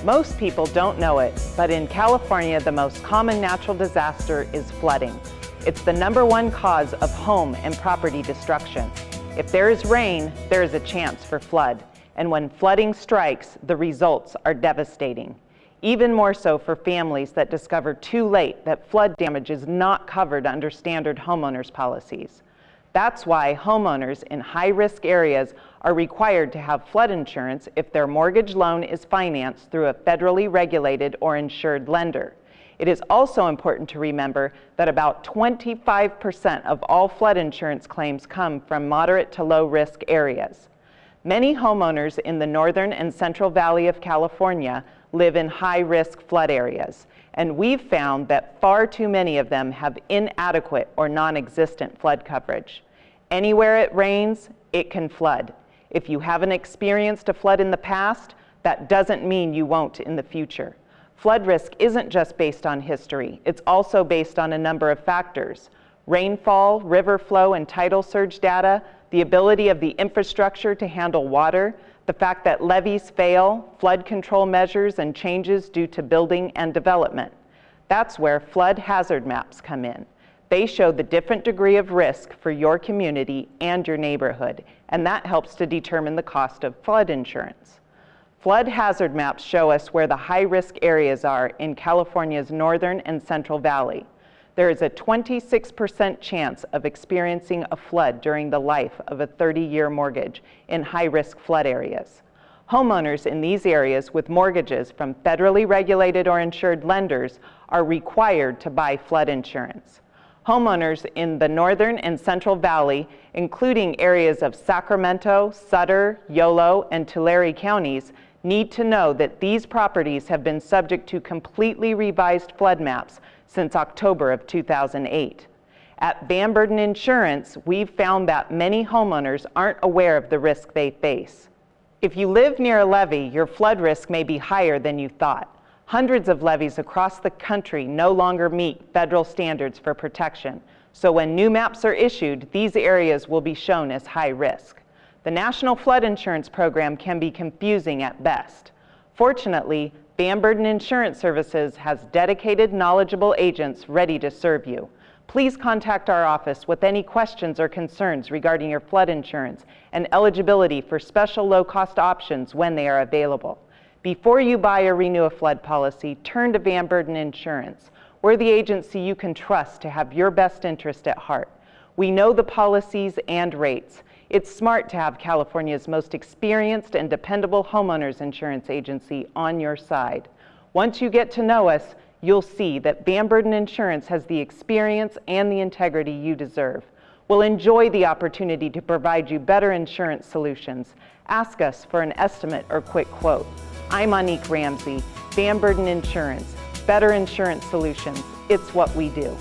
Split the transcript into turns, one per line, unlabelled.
Most people don't know it, but in California, the most common natural disaster is flooding. It's the #1 cause of home and property destruction. If there is rain, there is a chance for flood. And when flooding strikes, the results are devastating. Even more so for families that discover too late that flood damage is not covered under standard homeowners policies. That's why homeowners in high-risk areas are required to have flood insurance if their mortgage loan is financed through a federally regulated or insured lender. It is also important to remember that about 25% of all flood insurance claims come from moderate to low-risk areas. Many homeowners in the northern and central valley of California live in high-risk flood areas, and we've found that far too many of them have inadequate or non-existent flood coverage. Anywhere it rains, it can flood. If you haven't experienced a flood in the past, that doesn't mean you won't in the future. Flood risk isn't just based on history, it's also based on a number of factors: rainfall, river flow, and tidal surge data, the ability of the infrastructure to handle water, the fact that levees fail, flood control measures, and changes due to building and development. That's where flood hazard maps come in. They show the different degree of risk for your community and your neighborhood, and that helps to determine the cost of flood insurance. Flood hazard maps show us where the high-risk areas are in California's northern and central valley. There is a 26% chance of experiencing a flood during the life of a 30-year mortgage in high-risk flood areas. Homeowners in these areas with mortgages from federally regulated or insured lenders are required to buy flood insurance. Homeowners in the northern and central valley, including areas of Sacramento, Sutter, Yolo, and Tulare counties, need to know that these properties have been subject to completely revised flood maps since October of 2008. At Beurden Insurance, we've found that many homeowners aren't aware of the risk they face. If you live near a levee, your flood risk may be higher than you thought. Hundreds of levees across the country no longer meet federal standards for protection, so when new maps are issued, these areas will be shown as high risk. The National Flood Insurance Program can be confusing at best. Fortunately, Beurden Insurance Services has dedicated, knowledgeable agents ready to serve you. Please contact our office with any questions or concerns regarding your flood insurance and eligibility for special low-cost options when they are available. Before you buy or renew a flood policy, turn to Beurden Insurance. We're the agency you can trust to have your best interest at heart. We know the policies and rates. It's smart to have California's most experienced and dependable homeowners insurance agency on your side. Once you get to know us, you'll see that Beurden Insurance has the experience and the integrity you deserve. We'll enjoy the opportunity to provide you better insurance solutions. Ask us for an estimate or quick quote. I'm Aniek Ramsay, Beurden Insurance. Better insurance solutions. It's what we do.